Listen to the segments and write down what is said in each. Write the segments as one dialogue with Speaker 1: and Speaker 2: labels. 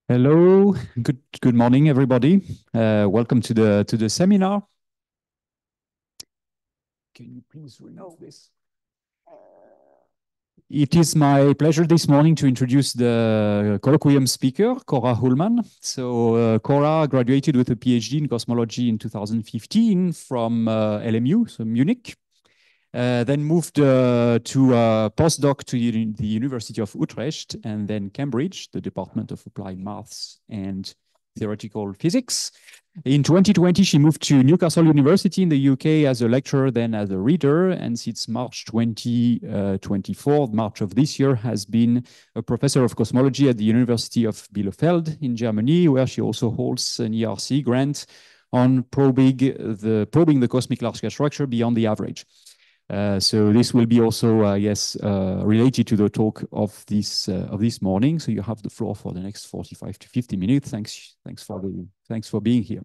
Speaker 1: Hello, good morning, everybody. Welcome to the seminar. Can you please remove this? It is my pleasure this morning to introduce the colloquium speaker, Cora Uhlemann. So Cora graduated with a PhD in cosmology in 2015 from LMU, so Munich. Then moved to a postdoc to the University of Utrecht and then Cambridge, the Department of Applied Maths and Theoretical Physics. In 2020, she moved to Newcastle University in the UK as a lecturer, then as a reader. And since March 2024, March of this year, has been a professor of cosmology at the University of Bielefeld in Germany, where she also holds an ERC grant on probing the cosmic large-scale structure beyond the average. So this will be also, related to the talk of this morning. So you have the floor for the next 45 to 50 minutes. Thanks for being here.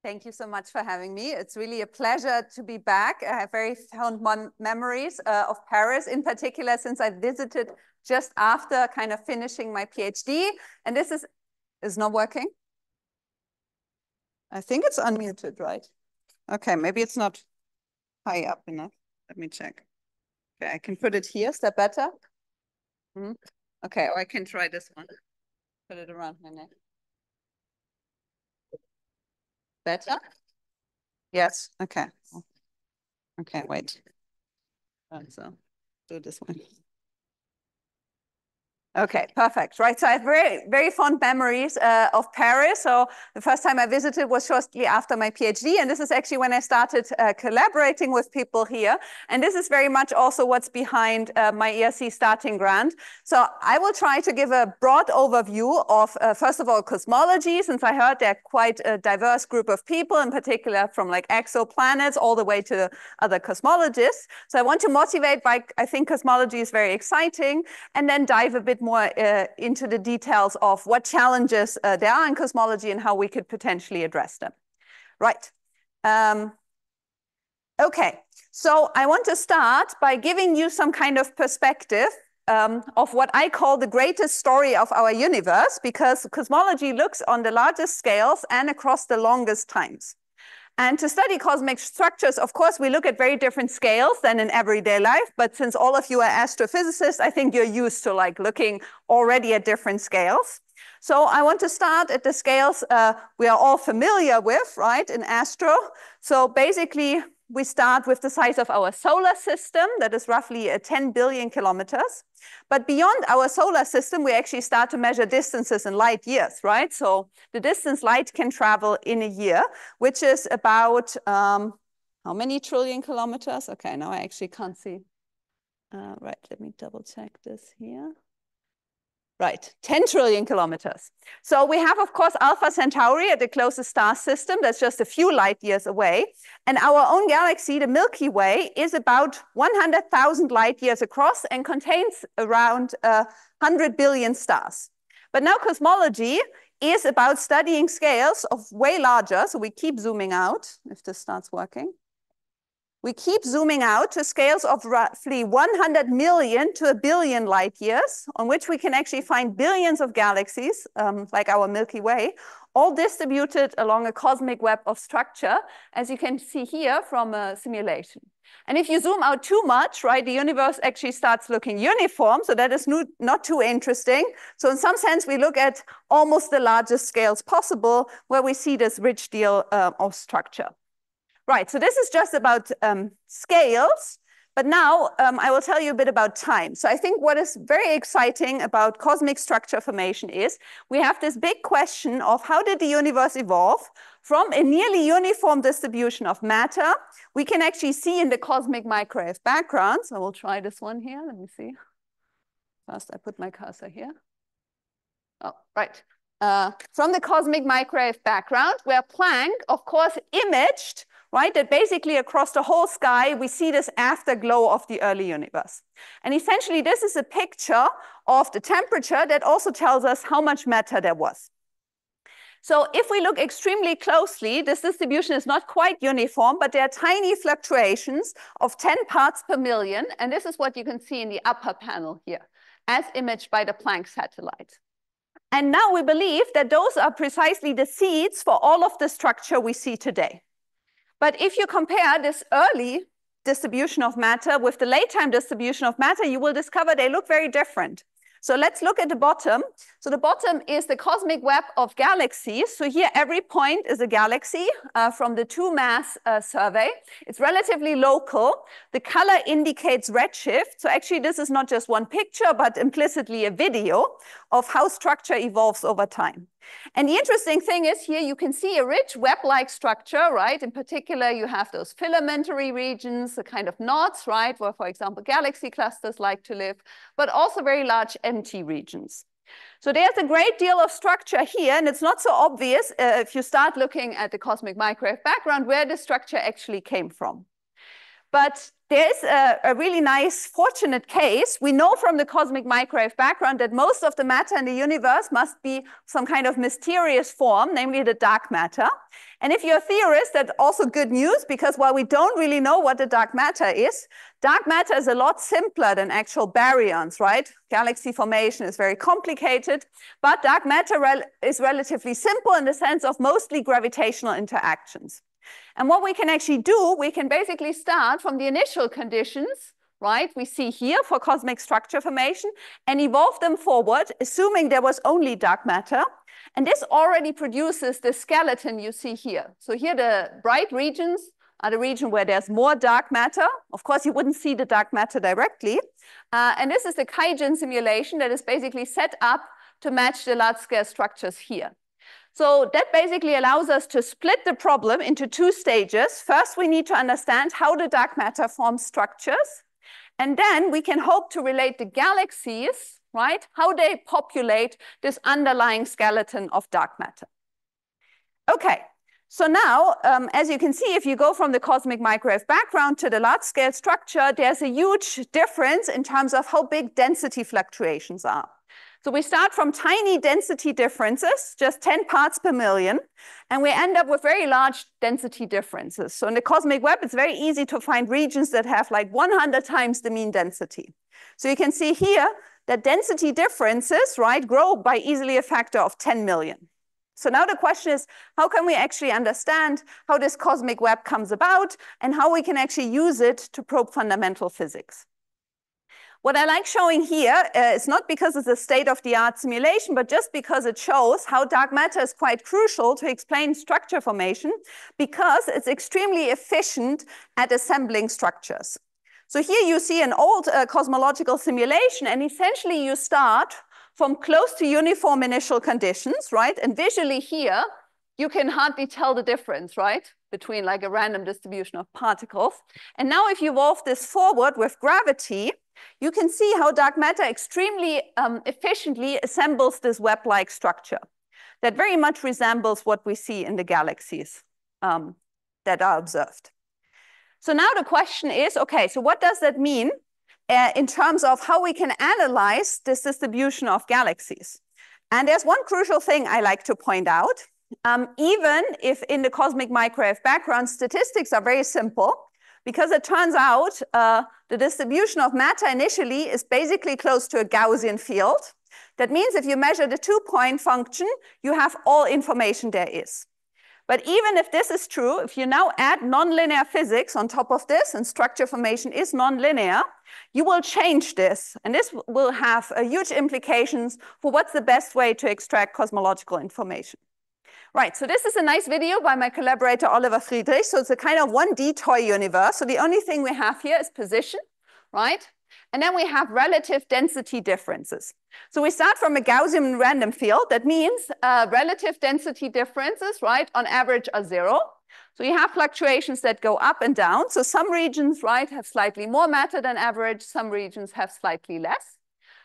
Speaker 2: Thank you so much for having me. It's really a pleasure to be back. I have very fond memories of Paris, in particular, since I visited just after kind of finishing my PhD. And this is not working. I think it's unmuted, right? Okay, maybe it's not high up enough. Let me check. Okay, I can put it here. Is that better? Okay, or I can try this one. Put it around my neck. Better? Yes. Okay. Okay, wait. So do this one. Okay, perfect. Right. So I have very, very fond memories of Paris. So the first time I visited was shortly after my PhD. And this is actually when I started collaborating with people here. And this is very much also what's behind my ERC starting grant. So I will try to give a broad overview of, first of all, cosmology, since I heard they're quite a diverse group of people, in particular from like exoplanets all the way to other cosmologists. So I want to motivate why I think cosmology is very exciting, and then dive a bit more into the details of what challenges there are in cosmology and how we could potentially address them. Right. Okay, so I want to start by giving you some kind of perspective of what I call the greatest story of our universe, because cosmology looks on the largest scales and across the longest times. And to study cosmic structures, of course, we look at very different scales than in everyday life. But since all of you are astrophysicists, I think you're used to like looking already at different scales. So I want to start at the scales we are all familiar with, right, in astro. So basically, we start with the size of our solar system, that is roughly 10 billion kilometers. But beyond our solar system, we actually start to measure distances in light years, right? So the distance light can travel in a year, which is about how many trillion kilometers? Okay, now I actually can't see. Right, let me double check this here. Right, 10 trillion kilometers. So we have, of course, Alpha Centauri at the closest star system. That's just a few light years away. And our own galaxy, the Milky Way, is about 100,000 light years across and contains around 100 billion stars. But now cosmology is about studying scales of way larger. So we keep zooming out, if this starts working. We keep zooming out to scales of roughly 100 million to a billion light years, on which we can actually find billions of galaxies, like our Milky Way, all distributed along a cosmic web of structure, as you can see here from a simulation. And if you zoom out too much, right, the universe actually starts looking uniform, so that is not too interesting. So in some sense, we look at almost the largest scales possible, where we see this rich deal of structure. Right, so this is just about scales, but now I will tell you a bit about time. So I think what is very exciting about cosmic structure formation is we have this big question of how did the universe evolve from a nearly uniform distribution of matter. We can actually see in the cosmic microwave background. So we'll try this one here. Let me see. First, I put my cursor here. Oh, right. From the cosmic microwave background, where Planck, of course, imaged, right, that basically across the whole sky, we see this afterglow of the early universe. And essentially, this is a picture of the temperature that also tells us how much matter there was. So if we look extremely closely, this distribution is not quite uniform, but there are tiny fluctuations of 10 parts per million. And this is what you can see in the upper panel here, as imaged by the Planck satellite. And now we believe that those are precisely the seeds for all of the structure we see today. But if you compare this early distribution of matter with the late time distribution of matter, you will discover they look very different. So let's look at the bottom. So the bottom is the cosmic web of galaxies. So here every point is a galaxy from the 2-mass survey. It's relatively local. The color indicates redshift. So actually this is not just one picture, but implicitly a video of how structure evolves over time. And the interesting thing is here you can see a rich web-like structure, right? In particular, you have those filamentary regions, the kind of knots, right? Where, for example, galaxy clusters like to live, but also very large empty regions. So there's a great deal of structure here, and it's not so obvious if you start looking at the cosmic microwave background where the structure actually came from. But there's a really nice, fortunate case. We know from the cosmic microwave background that most of the matter in the universe must be some kind of mysterious form, namely the dark matter. And if you're a theorist, that's also good news, because while we don't really know what the dark matter is a lot simpler than actual baryons, right? Galaxy formation is very complicated, but dark matter is relatively simple in the sense of mostly gravitational interactions. And what we can actually do, we can basically start from the initial conditions, right? We see here for cosmic structure formation and evolve them forward, assuming there was only dark matter. And this already produces the skeleton you see here. So here the bright regions are the region where there's more dark matter. Of course, you wouldn't see the dark matter directly. And this is the Kaijin simulation that is basically set up to match the large-scale structures here. So that basically allows us to split the problem into 2 stages. First, we need to understand how the dark matter forms structures. And then we can hope to relate the galaxies, right? How they populate this underlying skeleton of dark matter. Okay, so now, as you can see, if you go from the cosmic microwave background to the large-scale structure, there's a huge difference in terms of how big density fluctuations are. So we start from tiny density differences, just 10 parts per million, and we end up with very large density differences. So in the cosmic web, it's very easy to find regions that have like 100 times the mean density. So you can see here that density differences, right, grow by easily a factor of 10 million. So now the question is, how can we actually understand how this cosmic web comes about and how we can actually use it to probe fundamental physics? What I like showing here is not because it's a state-of-the-art simulation, but just because it shows how dark matter is quite crucial to explain structure formation, because it's extremely efficient at assembling structures. So here you see an old cosmological simulation, and essentially you start from close to uniform initial conditions, right? And visually here, you can hardly tell the difference, right, between like a random distribution of particles. And now if you evolve this forward with gravity, you can see how dark matter extremely efficiently assembles this web-like structure that very much resembles what we see in the galaxies that are observed. So now the question is, okay, so what does that mean in terms of how we can analyze this distribution of galaxies? And there's one crucial thing I like to point out. Even if in the cosmic microwave background, statistics are very simple, because it turns out the distribution of matter initially is basically close to a Gaussian field. That means if you measure the 2-point function, you have all information there is. But even if this is true, if you now add nonlinear physics on top of this, and structure formation is nonlinear, you will change this. And this will have huge implications for what's the best way to extract cosmological information. Right, so this is a nice video by my collaborator Oliver Friedrich. So it's a kind of 1D toy universe. So the only thing we have here is position, right? And then we have relative density differences. So we start from a Gaussian random field. That means relative density differences, right, on average are 0. So you have fluctuations that go up and down. So some regions, right, have slightly more matter than average. Some regions have slightly less.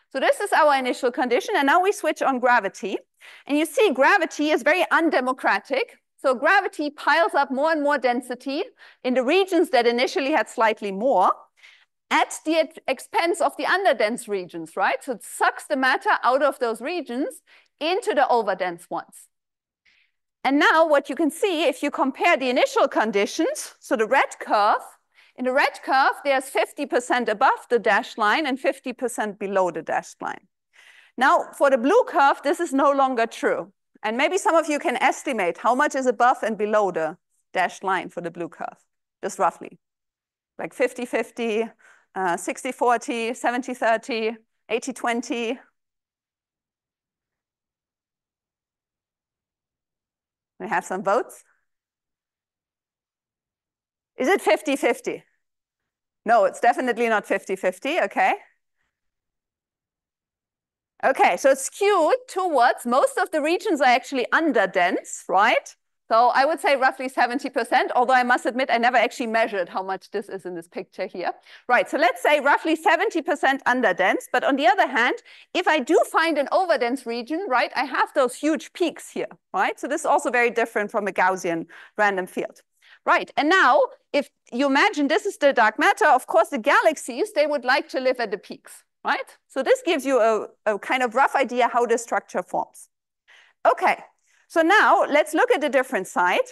Speaker 2: So this is our initial condition. And now we switch on gravity. And you see gravity is very undemocratic. So gravity piles up more and more density in the regions that initially had slightly more at the expense of the underdense regions, right? So it sucks the matter out of those regions into the overdense ones. And now what you can see, if you compare the initial conditions, so the red curve, in the red curve, there's 50% above the dashed line and 50% below the dashed line. Now, for the blue curve, this is no longer true. And maybe some of you can estimate how much is above and below the dashed line for the blue curve, just roughly. Like 50-50, 60-40, 70-30, 80-20. We have some votes. Is it 50-50? No, it's definitely not 50-50, okay? Okay, so it's skewed towards, most of the regions are actually underdense, right? So I would say roughly 70%, although I must admit I never actually measured how much this is in this picture here. Right, so let's say roughly 70% underdense, but on the other hand, if I do find an overdense region, right, I have those huge peaks here, right? So this is also very different from a Gaussian random field. Right, and now if you imagine this is the dark matter, of course the galaxies, they would like to live at the peaks. Right? So this gives you a kind of rough idea how the structure forms. Okay, so now let's look at the different side.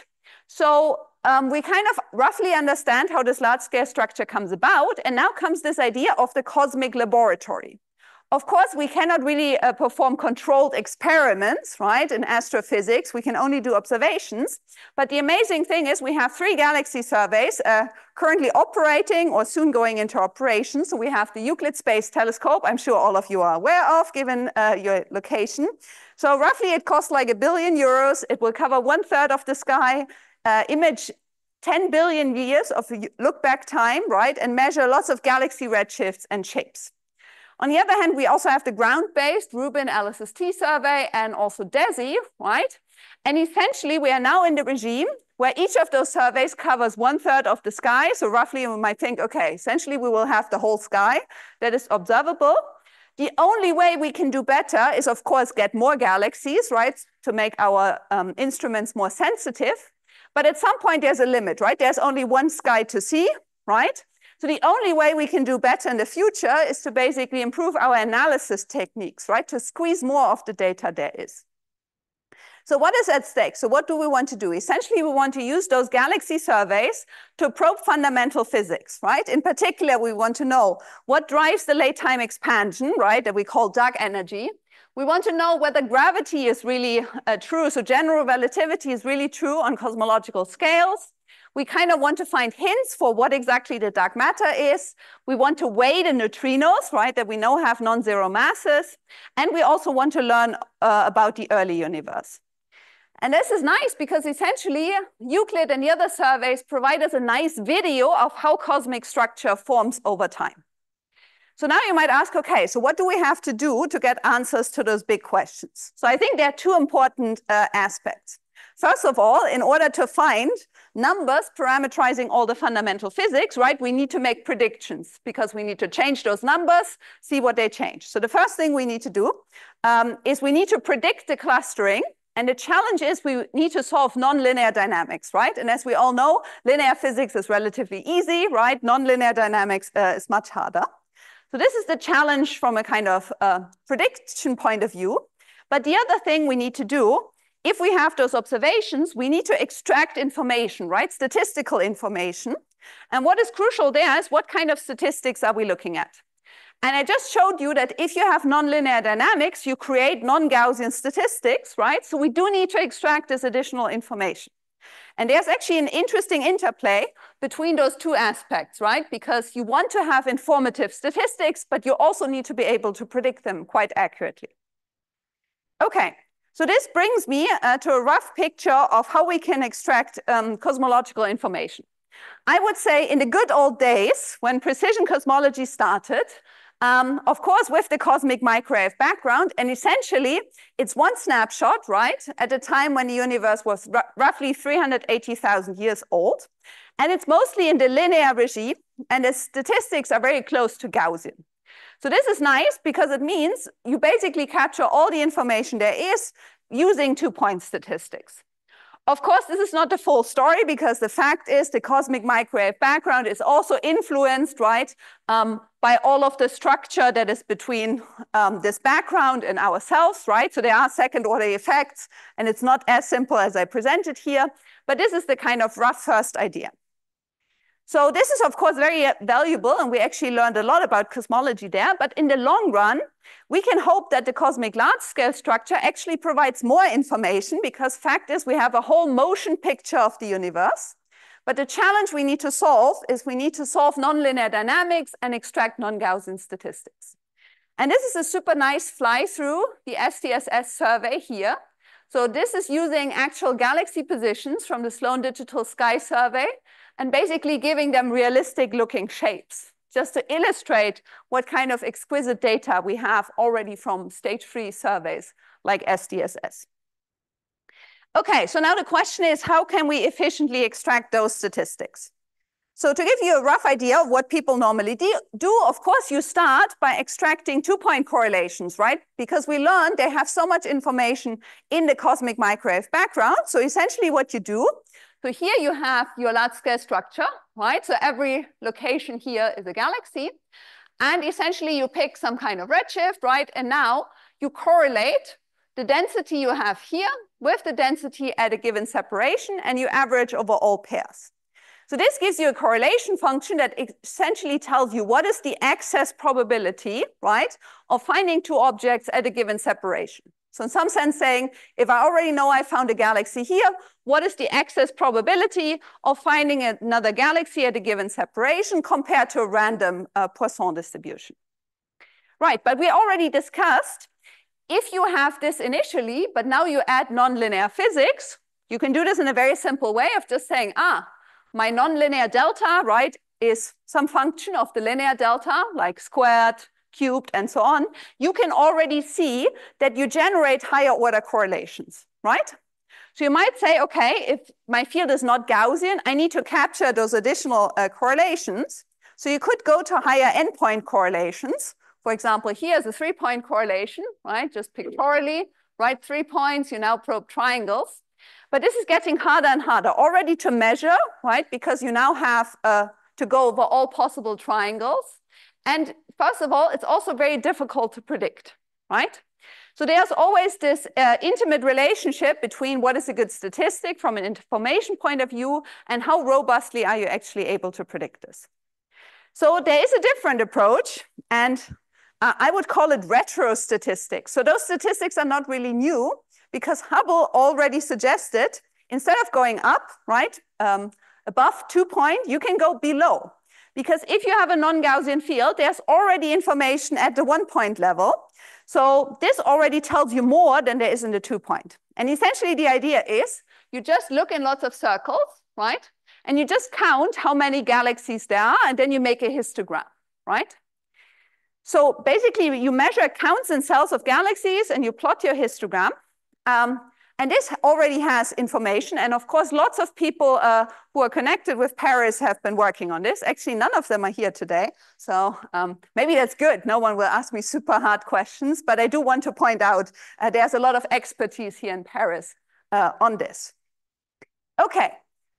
Speaker 2: So we kind of roughly understand how this large-scale structure comes about, and now comes this idea of the cosmic laboratory. Of course, we cannot really perform controlled experiments, right, in astrophysics. We can only do observations. But the amazing thing is we have 3 galaxy surveys currently operating or soon going into operation. So we have the Euclid Space Telescope, I'm sure all of you are aware of, given your location. So roughly it costs like €1 billion. It will cover 1/3 of the sky, image 10 billion years of look-back time, right, and measure lots of galaxy redshifts and shapes. On the other hand, we also have the ground-based Rubin LSST survey and also DESI, right? And essentially, we are now in the regime where each of those surveys covers 1/3 of the sky. So roughly, we might think, okay, essentially, we will have the whole sky that is observable. The only way we can do better is, of course, get more galaxies, right, to make our instruments more sensitive. But at some point, there's a limit, right? There's only one sky to see, right? So the only way we can do better in the future is to basically improve our analysis techniques, right? To squeeze more of the data there is. So what is at stake? So what do we want to do? Essentially, we want to use those galaxy surveys to probe fundamental physics, right? In particular, we want to know what drives the late time expansion, right? That we call dark energy. We want to know whether gravity is really true. So general relativity is really true on cosmological scales. We kind of want to find hints for what exactly the dark matter is. We want to weigh the neutrinos, right, that we know have non-zero masses. And we also want to learn about the early universe. And this is nice because essentially Euclid and the other surveys provide us a nice video of how cosmic structure forms over time. So now you might ask, okay, so what do we have to do to get answers to those big questions? So I think there are 2 important aspects. First of all, in order to find numbers parameterizing all the fundamental physics, right, we need to make predictions because we need to change those numbers, see what they change. So the first thing we need to do is we need to predict the clustering. And the challenge is we need to solve nonlinear dynamics, right? And as we all know, linear physics is relatively easy, right? Nonlinear dynamics is much harder. So this is the challenge from a kind of prediction point of view. But the other thing we need to do, if we have those observations, we need to extract information, right? Statistical information. And what is crucial there is what kind of statistics are we looking at? And I just showed you that if you have nonlinear dynamics, you create non-Gaussian statistics, right? So we do need to extract this additional information. And there's actually an interesting interplay between those 2 aspects, right? Because you want to have informative statistics, but you also need to be able to predict them quite accurately. Okay, so this brings me to a rough picture of how we can extract cosmological information. I would say in the good old days, when precision cosmology started, of course, with the cosmic microwave background, and essentially it's one snapshot, right, at a time when the universe was roughly 380,000 years old. And it's mostly in the linear regime, and the statistics are very close to Gaussian. So this is nice because it means you basically capture all the information there is using 2-point statistics. Of course, this is not the full story because the fact is the cosmic microwave background is also influenced, right, by all of the structure that is between this background and ourselves, right? So there are second-order effects, and it's not as simple as I presented here, but this is the kind of rough first idea. So this is, of course, very valuable, and we actually learned a lot about cosmology there. But in the long run, we can hope that the cosmic large-scale structure actually provides more information, because fact is we have a whole motion picture of the universe. But the challenge we need to solve is we need to solve nonlinear dynamics and extract non-Gaussian statistics. And this is a super nice fly-through, the SDSS survey here. So this is using actual galaxy positions from the Sloan Digital Sky Survey and basically giving them realistic looking shapes, just to illustrate what kind of exquisite data we have already from stage 3 surveys like SDSS. Okay, so now the question is, how can we efficiently extract those statistics? So to give you a rough idea of what people normally do, of course, you start by extracting 2-point correlations, right? Because we learned they have so much information in the cosmic microwave background. So essentially what you do, so here you have your large-scale structure, right? So every location here is a galaxy. And essentially you pick some kind of redshift, right? And now you correlate the density you have here with the density at a given separation, and you average over all pairs. So this gives you a correlation function that essentially tells you what is the excess probability, right, of finding two objects at a given separation. So in some sense saying, if I already know I found a galaxy here, what is the excess probability of finding another galaxy at a given separation compared to a random Poisson distribution? Right, but we already discussed, if you have this initially, but now you add nonlinear physics, you can do this in a very simple way of just saying, my nonlinear delta, right, is some function of the linear delta, like squared, cubed, and so on. You can already see that you generate higher order correlations, right? So you might say, okay, if my field is not Gaussian, I need to capture those additional correlations. So you could go to higher endpoint correlations. For example, here's a 3-point correlation, right? Just pictorially, right? 3 points, you now probe triangles. But this is getting harder and harder already to measure, right? Because you now have to go over all possible triangles. And first of all, it's also very difficult to predict, right? So there's always this intimate relationship between what is a good statistic from an information point of view and how robustly are you actually able to predict this. So there is a different approach, and I would call it retro statistics. So those statistics are not really new, because Hubble already suggested, instead of going up, right, above 2 points, you can go below. Because if you have a non-Gaussian field, there's already information at the 1-point level. So this already tells you more than there is in the 2-point. And essentially the idea is, you just look in lots of circles, right? And you just count how many galaxies there are, and then you make a histogram, right? So basically you measure counts in cells of galaxies and you plot your histogram. And this already has information. And of course, lots of people who are connected with Paris have been working on this. Actually, none of them are here today. So maybe that's good. No one will ask me super hard questions. But I do want to point out there's a lot of expertise here in Paris on this. OK,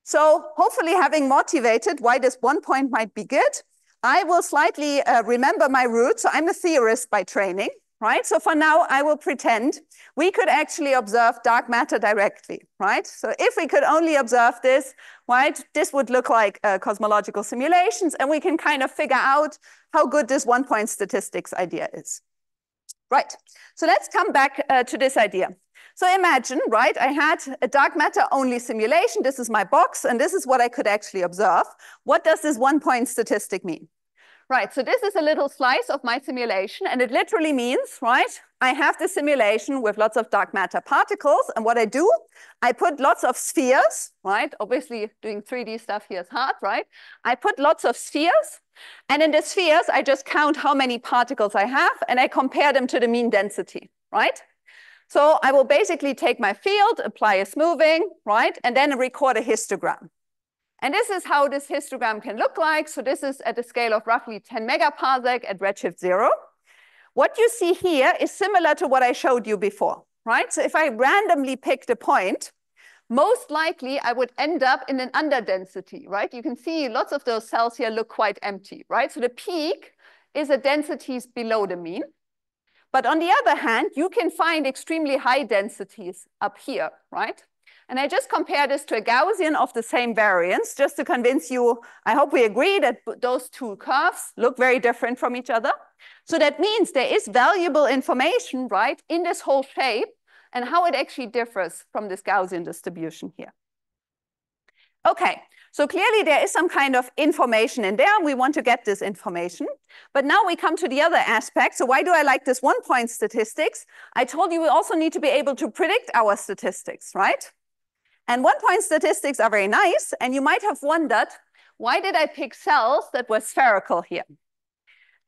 Speaker 2: so hopefully having motivated why this 1 point might be good, I will slightly remember my roots. So I'm a theorist by training. Right? So for now, I will pretend we could actually observe dark matter directly, right? So if we could only observe this, right, this would look like cosmological simulations, and we can kind of figure out how good this 1-point statistics idea is. Right, so let's come back to this idea. So imagine, right, I had a dark matter only simulation. This is my box, and this is what I could actually observe. What does this 1-point statistic mean? Right, so this is a little slice of my simulation, and it literally means, right, I have the simulation with lots of dark matter particles, and what I do, I put lots of spheres, right? Obviously, doing 3D stuff here is hard, right? I put lots of spheres, and in the spheres, I just count how many particles I have, and I compare them to the mean density, right? So I will basically take my field, apply a smoothing, right, and then record a histogram. And this is how this histogram can look like. So this is at a scale of roughly 10 megaparsec at redshift 0. What you see here is similar to what I showed you before, right? So if I randomly picked a point, most likely I would end up in an underdensity, right? You can see lots of those cells here look quite empty, right? So the peak is at densities below the mean. But on the other hand, you can find extremely high densities up here, right? And I just compare this to a Gaussian of the same variance, just to convince you, I hope we agree that those two curves look very different from each other. So that means there is valuable information, right, in this whole shape and how it actually differs from this Gaussian distribution here. Okay, so clearly there is some kind of information in there. We want to get this information. But now we come to the other aspect. So why do I like this one-point statistics? I told you we also need to be able to predict our statistics, right? And one-point statistics are very nice. And you might have wondered, why did I pick cells that were spherical here?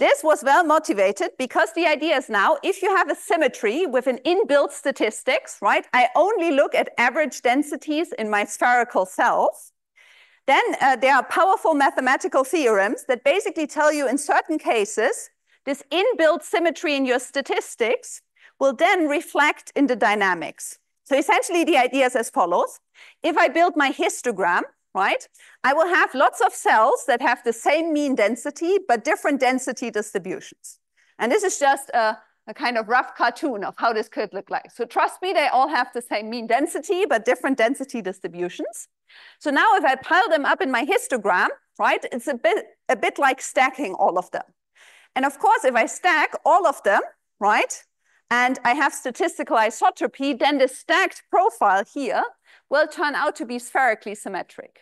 Speaker 2: This was well motivated because the idea is now, if you have a symmetry with an inbuilt statistics, right? I only look at average densities in my spherical cells. Then there are powerful mathematical theorems that basically tell you in certain cases, this inbuilt symmetry in your statistics will then reflect in the dynamics. So essentially the idea is as follows. If I build my histogram, right, I will have lots of cells that have the same mean density, but different density distributions. And this is just a kind of rough cartoon of how this could look like. So trust me, they all have the same mean density, but different density distributions. So now if I pile them up in my histogram, right, it's a bit like stacking all of them. And of course, if I stack all of them, right, and I have statistical isotropy, then the stacked profile here will turn out to be spherically symmetric,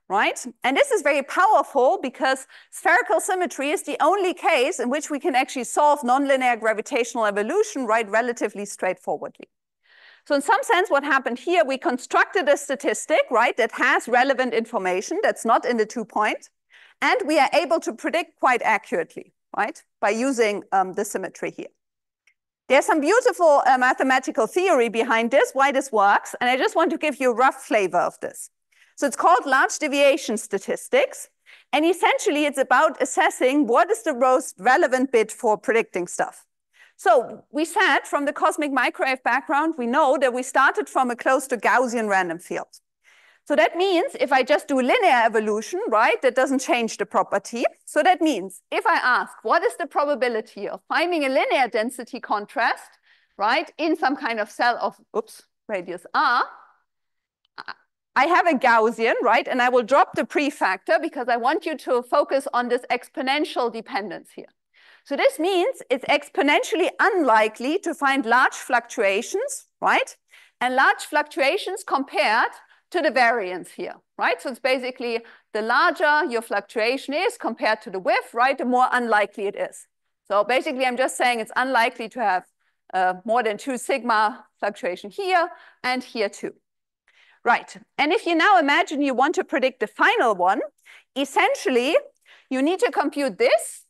Speaker 2: right? And this is very powerful because spherical symmetry is the only case in which we can actually solve nonlinear gravitational evolution, right, relatively straightforwardly. So in some sense, what happened here, we constructed a statistic, right, that has relevant information that's not in the 2-point, and we are able to predict quite accurately, right, by using the symmetry here. There's some beautiful mathematical theory behind this, why this works, and I just want to give you a rough flavor of this. So it's called large deviation statistics, and essentially it's about assessing what is the most relevant bit for predicting stuff. So we said from the cosmic microwave background, we know that we started from a close to Gaussian random field. So that means if I just do linear evolution, right, that doesn't change the property. So that means if I ask, what is the probability of finding a linear density contrast, right, in some kind of cell of, radius r, I have a Gaussian, right, and I will drop the prefactor because I want you to focus on this exponential dependence here. So this means it's exponentially unlikely to find large fluctuations, right, and large fluctuations compared to the variance here, right? So it's basically the larger your fluctuation is compared to the width, right, the more unlikely it is. So basically I'm just saying it's unlikely to have more than 2 sigma fluctuation here and here too. Right, and if you now imagine you want to predict the final one, essentially you need to compute this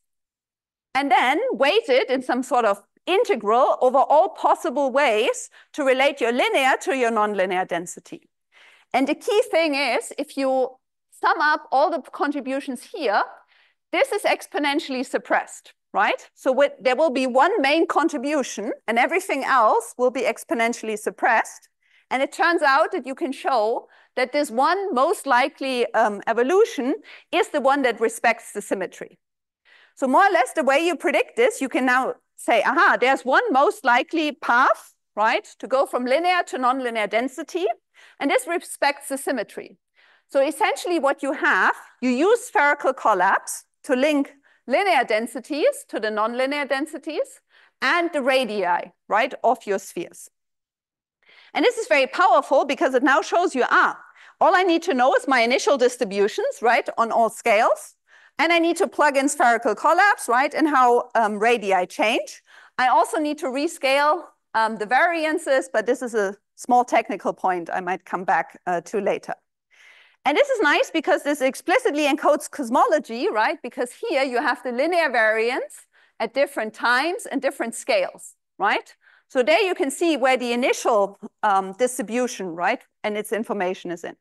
Speaker 2: and then weight it in some sort of integral over all possible ways to relate your linear to your nonlinear density. And the key thing is, if you sum up all the contributions here, this is exponentially suppressed, right? So there will be one main contribution and everything else will be exponentially suppressed. And it turns out that you can show that this one most likely evolution is the one that respects the symmetry. So more or less the way you predict this, you can now say, aha, there's one most likely path, right, to go from linear to nonlinear density. And this respects the symmetry. So essentially what you have, you use spherical collapse to link linear densities to the nonlinear densities and the radii, right, of your spheres. And this is very powerful because it now shows you, all I need to know is my initial distributions, right, on all scales. And I need to plug in spherical collapse, right, and how radii change. I also need to rescale the variances, but this is a small technical point I might come back to later. And this is nice because this explicitly encodes cosmology, right? Because here you have the linear variance at different times and different scales, right? So there you can see where the initial distribution, right, and its information is in.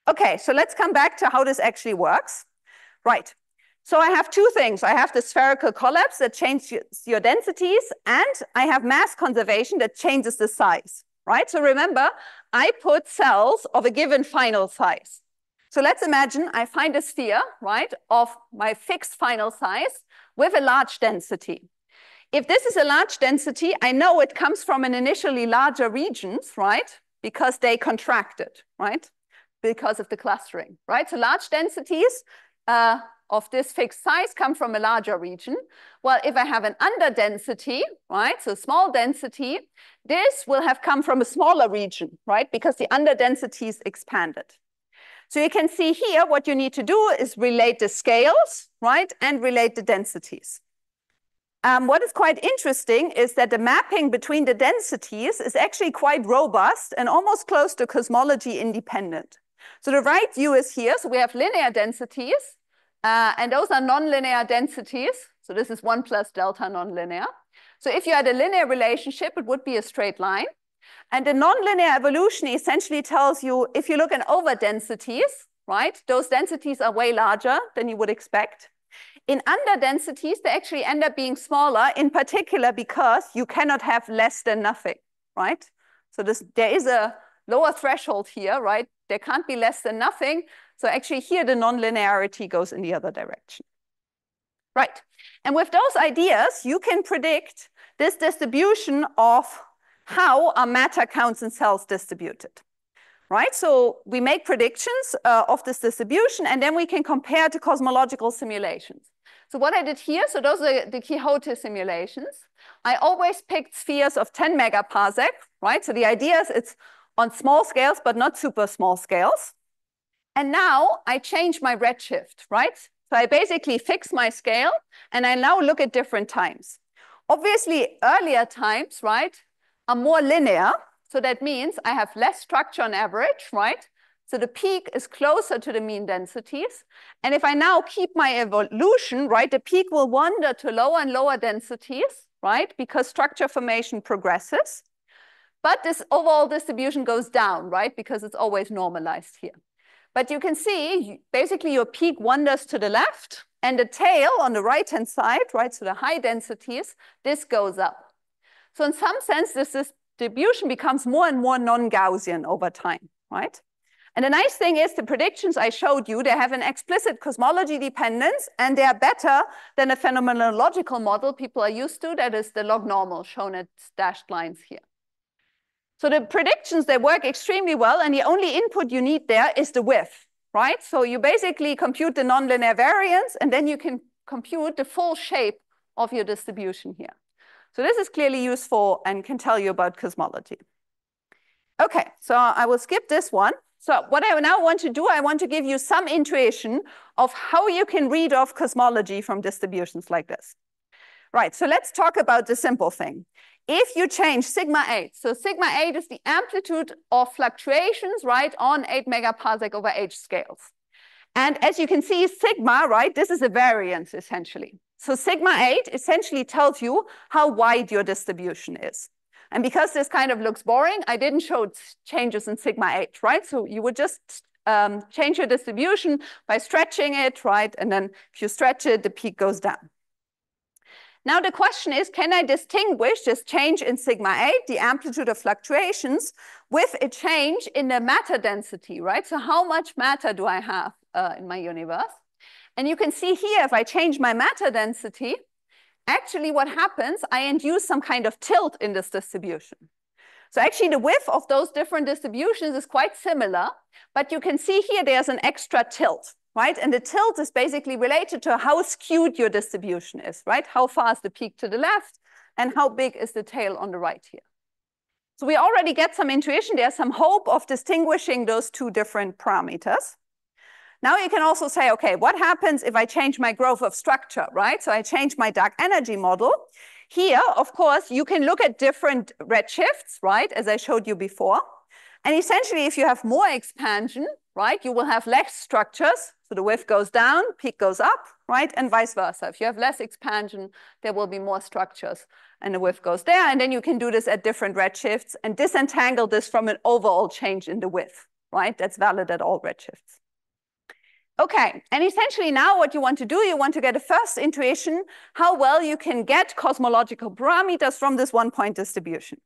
Speaker 2: Okay, so let's come back to how this actually works. Right, so I have 2 things. I have the spherical collapse that changes your densities, and I have mass conservation that changes the size, right? So remember, I put cells of a given final size. So let's imagine I find a sphere, right, of my fixed final size with a large density. If this is a large density, I know it comes from an initially larger regions, right? because they contracted, right? Because of the clustering, right? So large densities of this fixed size come from a larger region. Well, if I have an underdensity, right, so small density, this will have come from a smaller region, right, because the underdensity is expanded. So you can see here what you need to do is relate the scales, right, and relate the densities. What is quite interesting is that the mapping between the densities is actually quite robust and almost close to cosmology independent. So the right view is here. So we have linear densities, and those are nonlinear densities. So this is 1 plus delta nonlinear. So if you had a linear relationship, it would be a straight line. And the nonlinear evolution essentially tells you, if you look at overdensities, right, those densities are way larger than you would expect. In underdensities, they actually end up being smaller, in particular because you cannot have less than nothing, right? So there is a lower threshold here, right? There can't be less than nothing. So actually here, the nonlinearity goes in the other direction. Right. And with those ideas, you can predict this distribution of how are matter counts in cells distributed. Right, so we make predictions of this distribution, and then we can compare to cosmological simulations. So what I did here, so those are the Quixote simulations. I always picked spheres of 10 megaparsec, right? So the idea is it's on small scales, but not super small scales. And now I change my redshift, right? So I basically fix my scale, and I now look at different times. Obviously, earlier times, right, are more linear. So that means I have less structure on average, right? So the peak is closer to the mean densities. And if I now keep my evolution, right, the peak will wander to lower and lower densities, right? Because structure formation progresses. But this overall distribution goes down, right? Because it's always normalized here. But you can see, basically your peak wanders to the left, and the tail on the right-hand side, right? So the high densities, this goes up. So in some sense, this distribution becomes more and more non-Gaussian over time, right? And the nice thing is the predictions I showed you, they have an explicit cosmology dependence, and they are better than a phenomenological model people are used to, that is the log normal shown at dashed lines here. So the predictions, they work extremely well, and the only input you need there is the width, right? So you basically compute the nonlinear variance, and then you can compute the full shape of your distribution here. So this is clearly useful and can tell you about cosmology. Okay, so I will skip this one. So what I now want to do, I want to give you some intuition of how you can read off cosmology from distributions like this. Right, so let's talk about the simple thing. If you change sigma 8, so sigma 8 is the amplitude of fluctuations, right, on 8 megaparsec over h scales. And as you can see, sigma, right, this is a variance essentially. So sigma 8 essentially tells you how wide your distribution is. And because this kind of looks boring, I didn't show changes in sigma 8, right? So you would just change your distribution by stretching it, right? And then if you stretch it, the peak goes down. Now the question is, can I distinguish this change in sigma 8, the amplitude of fluctuations, with a change in the matter density, right? So how much matter do I have in my universe? And you can see here, if I change my matter density, actually what happens, I induce some kind of tilt in this distribution. So actually the width of those different distributions is quite similar, but you can see here there's an extra tilt, right? And the tilt is basically related to how skewed your distribution is, right? How far is the peak to the left, and how big is the tail on the right here? So we already get some intuition. There's some hope of distinguishing those two different parameters. Now you can also say, okay, what happens if I change my growth of structure, right? So I change my dark energy model. Here, of course, you can look at different redshifts, right? As I showed you before. And essentially, if you have more expansion, right, you will have less structures. So the width goes down, peak goes up, right? And vice versa. If you have less expansion, there will be more structures and the width goes there. And then you can do this at different redshifts and disentangle this from an overall change in the width, right? That's valid at all redshifts. Okay, and essentially now what you want to do, you want to get a first intuition how well you can get cosmological parameters from this one-point distribution.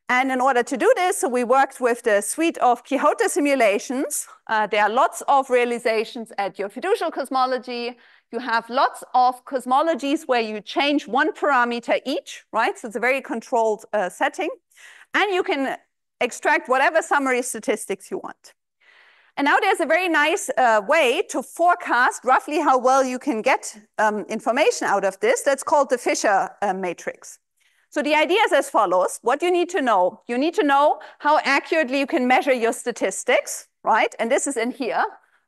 Speaker 2: And in order to do this, so we worked with the suite of Quixote simulations. There are lots of realizations at your fiducial cosmology. You have lots of cosmologies where you change one parameter each, right? So it's a very controlled setting. And you can extract whatever summary statistics you want. And now there's a very nice way to forecast roughly how well you can get information out of this. That's called the Fisher matrix. So the idea is as follows. What you need to know how accurately you can measure your statistics, right? And this is in here.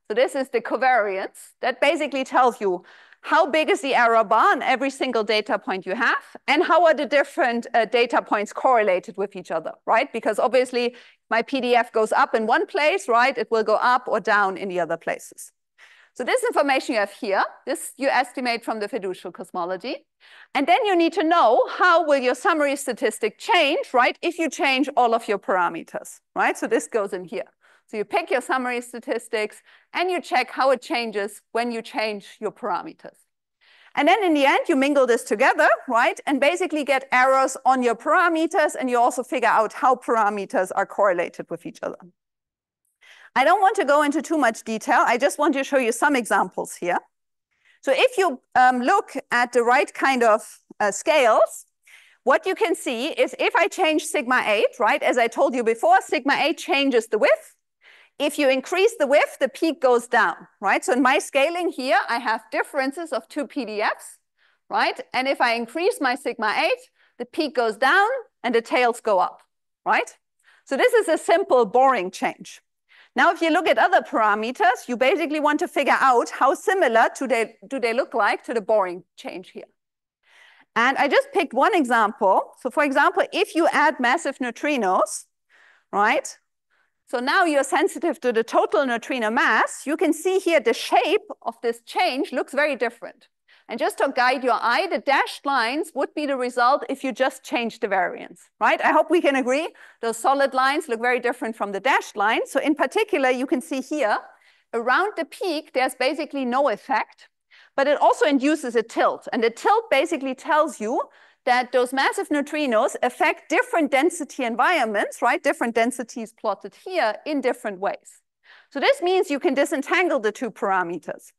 Speaker 2: So this is the covariance. That basically tells you how big is the error bar on every single data point you have, and how are the different data points correlated with each other, right? Because obviously my PDF goes up in one place, right? It will go up or down in the other places. So this information you have here, this you estimate from the fiducial cosmology. And then you need to know how will your summary statistic change, right? If you change all of your parameters, right? So this goes in here. So you pick your summary statistics and you check how it changes when you change your parameters. And then in the end, you mingle this together, right? And basically get errors on your parameters, and you also figure out how parameters are correlated with each other. I don't want to go into too much detail. I just want to show you some examples here. So if you look at the right kind of scales, what you can see is if I change sigma 8, right? As I told you before, sigma 8 changes the width. If you increase the width, the peak goes down, right? So in my scaling here, I have differences of 2 PDFs, right? And if I increase my sigma 8, the peak goes down and the tails go up, right? So this is a simple, boring change. Now, if you look at other parameters, you basically want to figure out how similar do they look like to the boring change here. And I just picked one example. So for example, if you add massive neutrinos, right? So now you're sensitive to the total neutrino mass. You can see here the shape of this change looks very different. And just to guide your eye, the dashed lines would be the result if you just change the variance, right? I hope we can agree. Those solid lines look very different from the dashed lines. So in particular, you can see here, around the peak, there's basically no effect, but it also induces a tilt. And the tilt basically tells you that those massive neutrinos affect different density environments, right? Different densities plotted here in different ways. So this means you can disentangle the two parameters.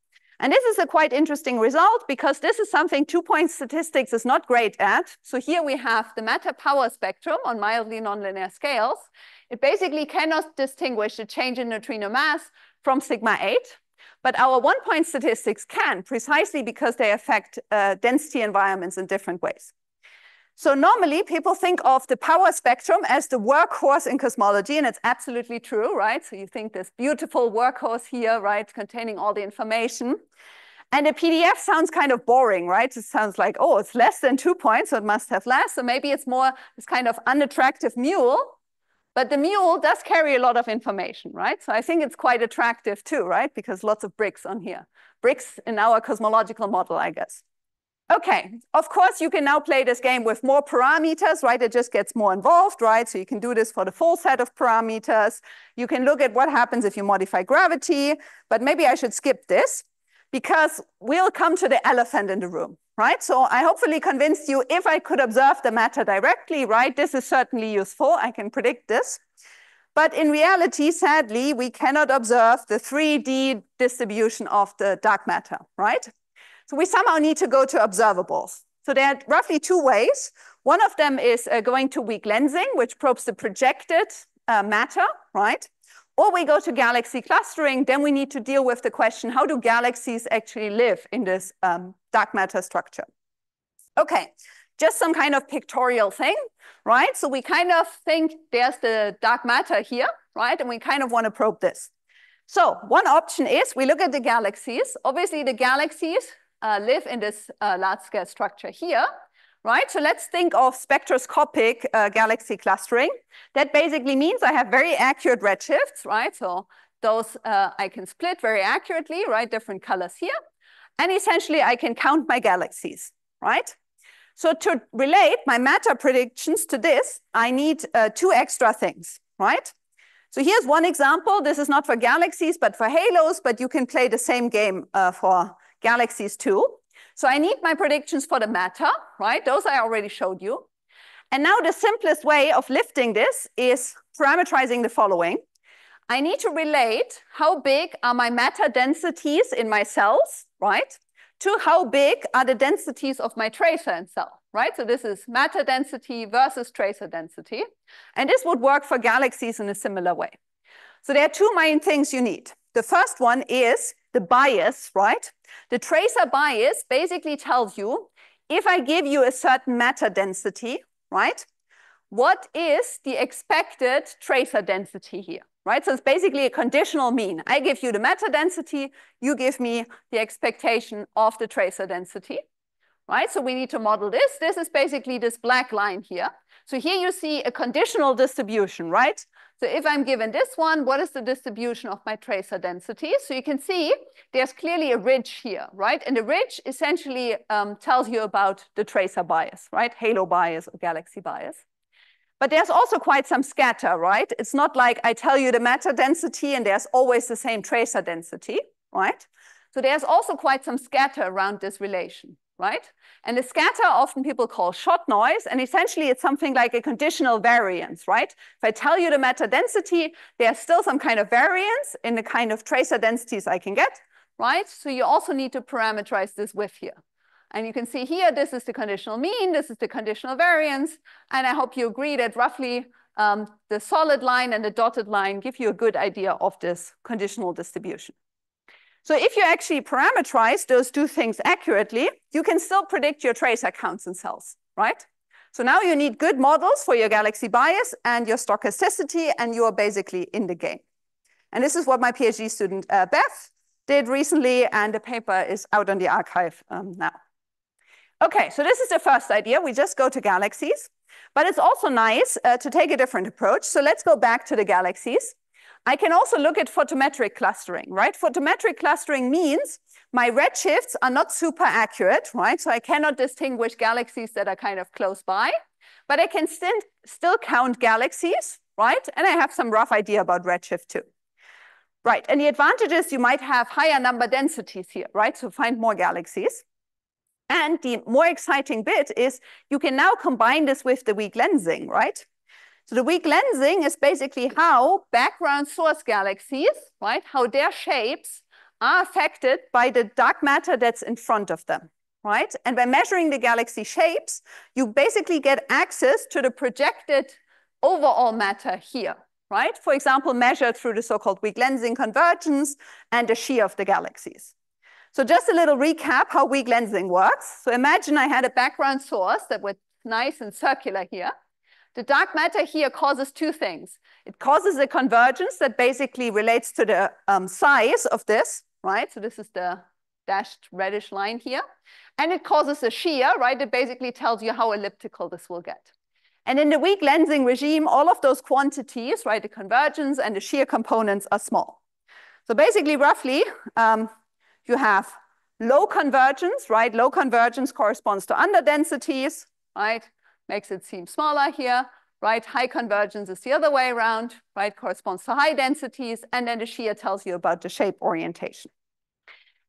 Speaker 2: And this is a quite interesting result because this is something two-point statistics is not great at. So here we have the matter power spectrum on mildly nonlinear scales. It basically cannot distinguish the change in neutrino mass from sigma 8. But our one-point statistics can, precisely because they affect density environments in different ways. So normally people think of the power spectrum as the workhorse in cosmology, and it's absolutely true, right? So you think this beautiful workhorse here, right, containing all the information. And the PDF sounds kind of boring, right? It sounds like, oh, it's less than 2 points, so it must have less. So maybe it's more this kind of unattractive mule. But the mule does carry a lot of information, right? So I think it's quite attractive too, right? Because lots of bricks on here. Bricks in our cosmological model, I guess. Okay, of course, you can now play this game with more parameters, right? It just gets more involved, right? So you can do this for the full set of parameters. You can look at what happens if you modify gravity, but maybe I should skip this because we'll come to the elephant in the room, right? So I hopefully convinced you if I could observe the matter directly, right? This is certainly useful. I can predict this. But in reality, sadly, we cannot observe the 3D distribution of the dark matter, right? So we somehow need to go to observables. So there are roughly 2 ways. One of them is going to weak lensing, which probes the projected matter, right? Or we go to galaxy clustering. Then we need to deal with the question, how do galaxies actually live in this dark matter structure? Okay, just some kind of pictorial thing, right? So we kind of think there's the dark matter here, right? And we kind of want to probe this. So one option is we look at the galaxies. Obviously, the galaxies live in this large-scale structure here, right? So let's think of spectroscopic galaxy clustering. That basically means I have very accurate redshifts, right? So those I can split very accurately, right? Different colors here. And essentially, I can count my galaxies, right? So to relate my matter predictions to this, I need 2 extra things, right? So here's one example. This is not for galaxies, but for halos, but you can play the same game for galaxies too. So I need my predictions for the matter, right? Those I already showed you. And now the simplest way of lifting this is parameterizing the following. I need to relate how big are my matter densities in my cells, right? To how big are the densities of my tracer in cell, right? So this is matter density versus tracer density. And this would work for galaxies in a similar way. So there are two main things you need. The first one is the bias, right? The tracer bias basically tells you, if I give you a certain matter density, right, what is the expected tracer density here, right? So it's basically a conditional mean. I give you the matter density, you give me the expectation of the tracer density, right? So we need to model this. This is basically this black line here. So here you see a conditional distribution, right? So if I'm given this one, what is the distribution of my tracer density? So you can see there's clearly a ridge here, right? And the ridge essentially tells you about the tracer bias, right? Halo bias or galaxy bias. But there's also quite some scatter, right? It's not like I tell you the matter density and there's always the same tracer density, right? So there's also quite some scatter around this relation, right? And the scatter often people call shot noise, and essentially it's something like a conditional variance, right? If I tell you the matter density, there's still some kind of variance in the kind of tracer densities I can get, right? So you also need to parameterize this width here. And you can see here, this is the conditional mean, this is the conditional variance, and I hope you agree that roughly the solid line and the dotted line give you a good idea of this conditional distribution. So if you actually parameterize those two things accurately, you can still predict your tracer counts in cells, right? So now you need good models for your galaxy bias and your stochasticity, and you are basically in the game. And this is what my PhD student, Beth, did recently, and the paper is out on the archive now. Okay, so this is the first idea. We just go to galaxies, but it's also nice to take a different approach. So let's go back to the galaxies. I can also look at photometric clustering, right? Photometric clustering means my redshifts are not super accurate, right? So I cannot distinguish galaxies that are kind of close by, but I can still count galaxies, right? And I have some rough idea about redshift too. Right, and the advantage is you might have higher number densities here, right? So find more galaxies. And the more exciting bit is you can now combine this with the weak lensing, right? So the weak lensing is basically how background source galaxies, right, how their shapes are affected by the dark matter that's in front of them, right? And by measuring the galaxy shapes, you basically get access to the projected overall matter here, right? For example, measured through the so-called weak lensing convergence and the shear of the galaxies. So just a little recap how weak lensing works. So imagine I had a background source that was nice and circular here. The dark matter here causes two things. It causes a convergence that basically relates to the size of this, right? So this is the dashed reddish line here. And it causes a shear, right? It basically tells you how elliptical this will get. And in the weak lensing regime, all of those quantities, right, the convergence and the shear components are small. So basically, roughly, you have low convergence, right? Low convergence corresponds to underdensities, right? Makes it seem smaller here, right? High convergence is the other way around, right? Corresponds to high densities, and then the shear tells you about the shape orientation.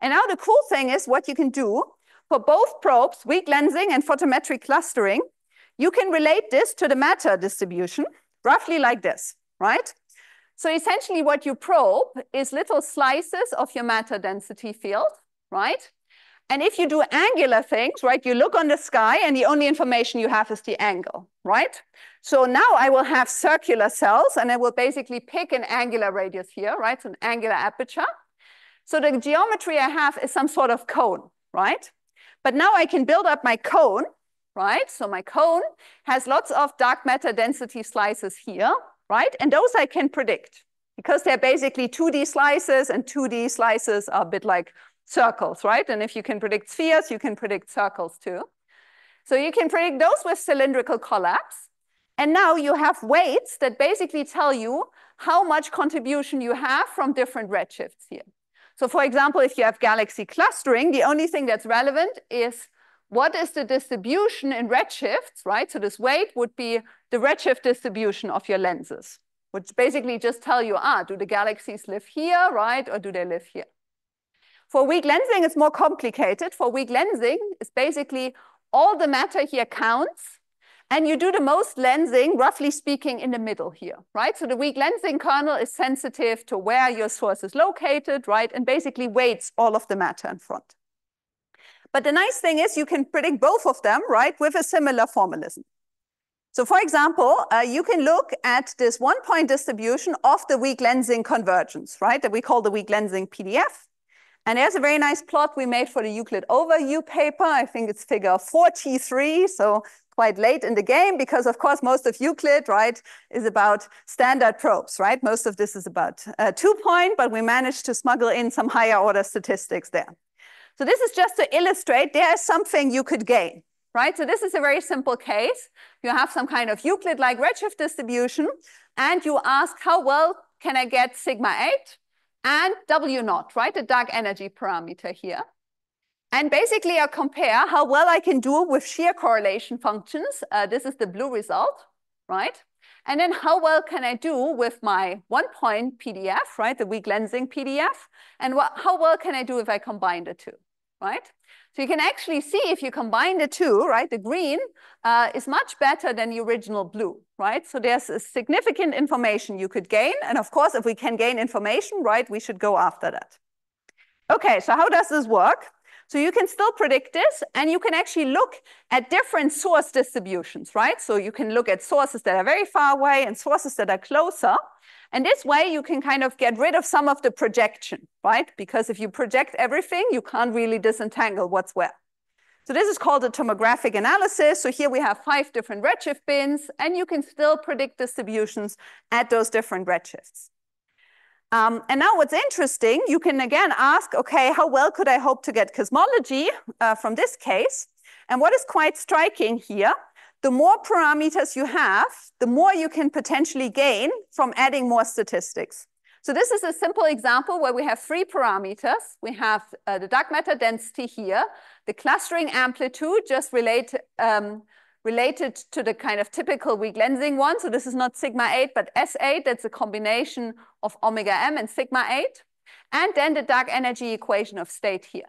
Speaker 2: And now the cool thing is what you can do for both probes, weak lensing and photometric clustering, you can relate this to the matter distribution, roughly like this, right? So essentially what you probe is little slices of your matter density field, right? And if you do angular things, right, you look on the sky and the only information you have is the angle, right? So now I will have circular cells and I will basically pick an angular radius here, right? So an angular aperture. So the geometry I have is some sort of cone, right? But now I can build up my cone, right? So my cone has lots of dark matter density slices here, right? And those I can predict because they're basically 2D slices, and 2D slices are a bit like circles, right? And if you can predict spheres, you can predict circles too. So you can predict those with cylindrical collapse. And now you have weights that basically tell you how much contribution you have from different redshifts here. So for example, if you have galaxy clustering, the only thing that's relevant is what is the distribution in redshifts, right? So this weight would be the redshift distribution of your lenses, which basically just tell you, do the galaxies live here, right? Or do they live here? For weak lensing, it's more complicated. For weak lensing, it's basically all the matter here counts, and you do the most lensing, roughly speaking, in the middle here, right? So the weak lensing kernel is sensitive to where your source is located, right? And basically weights all of the matter in front. But the nice thing is you can predict both of them, right, with a similar formalism. So for example, you can look at this one-point distribution of the weak lensing convergence, right, that we call the weak lensing PDF. And there's a very nice plot we made for the Euclid overview paper. I think it's figure 43, so quite late in the game, because of course most of Euclid, right, is about standard probes, right? Most of this is about 2-point, but we managed to smuggle in some higher order statistics there. So this is just to illustrate there is something you could gain, right? So this is a very simple case. You have some kind of Euclid-like redshift distribution, and you ask how well can I get sigma 8 and W naught, right? The dark energy parameter here. And basically I compare how well I can do with shear correlation functions. This is the blue result, right? And then how well can I do with my one-point PDF, right? The weak lensing PDF. And how well can I do if I combine the two, right? So you can actually see if you combine the two, right? The green is much better than the original blue, right? So there's a significant information you could gain. And of course, if we can gain information, right, we should go after that. Okay, so how does this work? So you can still predict this, and you can actually look at different source distributions, right? So you can look at sources that are very far away and sources that are closer. And this way you can kind of get rid of some of the projection, right? Because if you project everything, you can't really disentangle what's where. So this is called a tomographic analysis. So here we have 5 different redshift bins, and you can still predict distributions at those different redshifts. And now what's interesting, you can again ask, okay, how well could I hope to get cosmology from this case? And what is quite striking here, the more parameters you have, the more you can potentially gain from adding more statistics. So this is a simple example where we have 3 parameters. We have the dark matter density here, the clustering amplitude just related to the kind of typical weak lensing one. So this is not sigma 8, but S8. That's a combination of omega m and sigma 8. And then the dark energy equation of state here.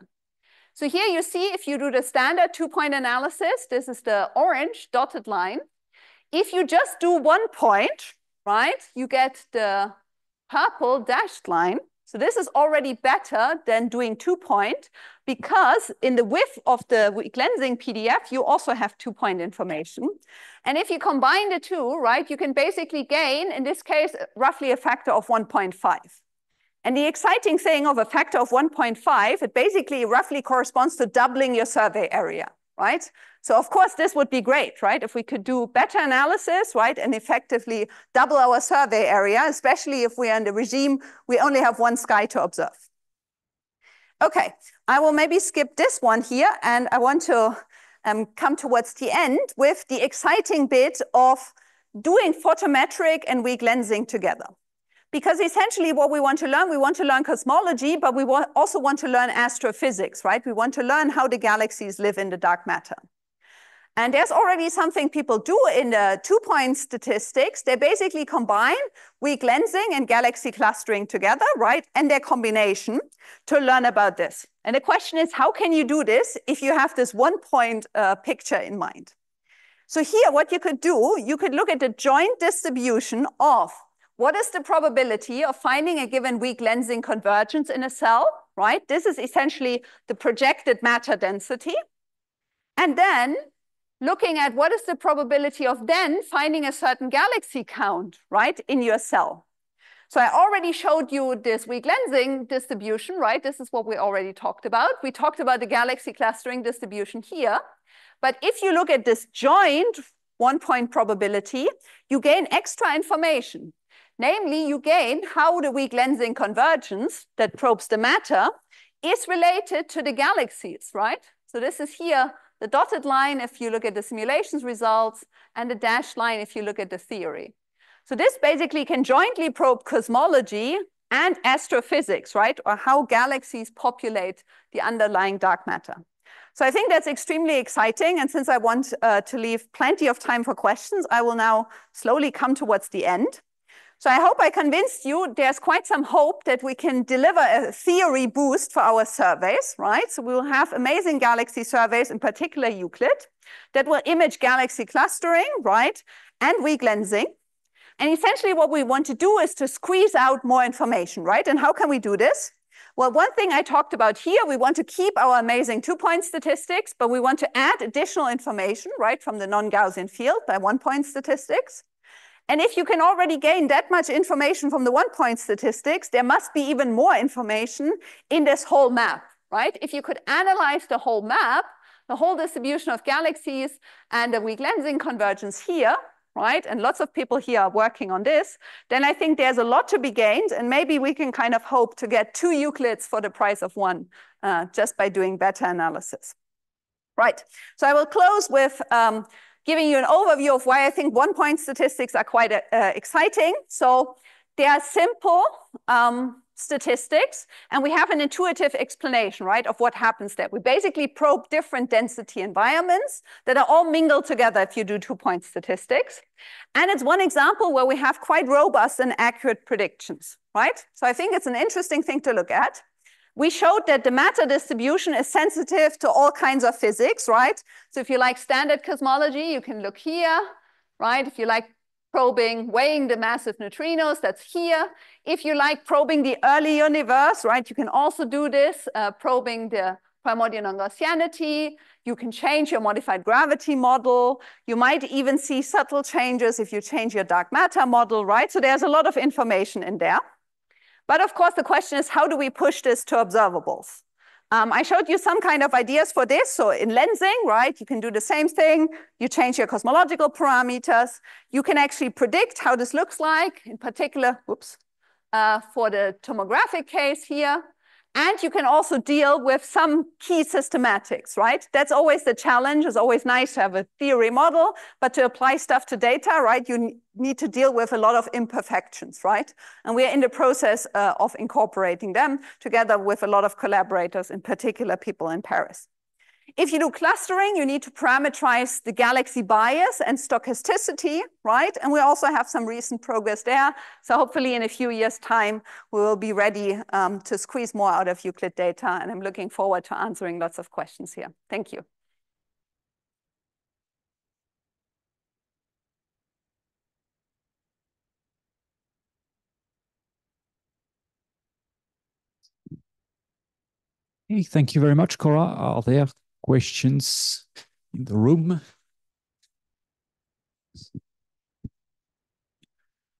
Speaker 2: So here you see if you do the standard 2-point analysis, this is the orange dotted line. If you just do 1 point, right, you get the purple dashed line. So this is already better than doing 2-point, because in the width of the weak lensing PDF, you also have 2-point information. And if you combine the two, right, you can basically gain, in this case, roughly a factor of 1.5. And the exciting thing of a factor of 1.5, it basically roughly corresponds to doubling your survey area, right? So of course, this would be great, right? If we could do better analysis, right, and effectively double our survey area, especially if we are in the regime, we only have one sky to observe. Okay, I will maybe skip this one here, and I want to come towards the end with the exciting bit of doing photometric and weak lensing together. Because essentially what we want to learn cosmology, but we also want to learn astrophysics, right? We want to learn how the galaxies live in the dark matter. And there's already something people do in the 2-point statistics. They basically combine weak lensing and galaxy clustering together, right? And their combination to learn about this. And the question is, how can you do this if you have this 1-point picture in mind? So here, what you could do, you could look at the joint distribution of what is the probability of finding a given weak lensing convergence in a cell, right? This is essentially the projected matter density. And then looking at what is the probability of then finding a certain galaxy count, right, in your cell. So I already showed you this weak lensing distribution, right? This is what we already talked about. We talked about the galaxy clustering distribution here. But if you look at this joint 1-point probability, you gain extra information. Namely, you gain how the weak lensing convergence that probes the matter is related to the galaxies, right? So this is here the dotted line if you look at the simulations results, and the dashed line if you look at the theory. So this basically can jointly probe cosmology and astrophysics, right? Or how galaxies populate the underlying dark matter. So I think that's extremely exciting. And since I want to leave plenty of time for questions, I will now slowly come towards the end. So I hope I convinced you there's quite some hope that we can deliver a theory boost for our surveys, right? So we will have amazing galaxy surveys, in particular Euclid, that will image galaxy clustering, right? And weak lensing. And essentially what we want to do is to squeeze out more information, right? And how can we do this? Well, one thing I talked about here, we want to keep our amazing 2-point statistics, but we want to add additional information, right, from the non-Gaussian field by 1-point statistics. And if you can already gain that much information from the 1-point statistics, there must be even more information in this whole map, right? If you could analyze the whole map, the whole distribution of galaxies and the weak lensing convergence here, right? And lots of people here are working on this, then I think there's a lot to be gained, and maybe we can kind of hope to get 2 Euclids for the price of 1 just by doing better analysis. Right, so I will close with giving you an overview of why I think 1-point statistics are quite exciting. So they are simple statistics, and we have an intuitive explanation, right, of what happens there. We basically probe different density environments that are all mingled together if you do 2-point statistics. And it's one example where we have quite robust and accurate predictions, right? So I think it's an interesting thing to look at. We showed that the matter distribution is sensitive to all kinds of physics, right? So if you like standard cosmology, you can look here, right? If you like weighing the massive neutrinos, that's here. If you like probing the early universe, right, you can also do this, probing the primordial non-Gaussianity. You can change your modified gravity model. You might even see subtle changes if you change your dark matter model, right? So there's a lot of information in there. But of course, the question is, how do we push this to observables? I showed you some kind of ideas for this. So in lensing, right, you can do the same thing. You change your cosmological parameters. You can actually predict how this looks like, in particular, for the tomographic case here. And you can also deal with some key systematics, right? That's always the challenge. It's always nice to have a theory model, but to apply stuff to data, right, you need to deal with a lot of imperfections, right? And we are in the process of incorporating them together with a lot of collaborators, in particular people in Paris. If you do clustering, you need to parameterize the galaxy bias and stochasticity, right? And we also have some recent progress there. So hopefully in a few years' time, we will be ready to squeeze more out of Euclid data. And I'm looking forward to answering lots of questions here. Thank you.
Speaker 1: Hey, thank you very much, Cora. Are there questions in the room?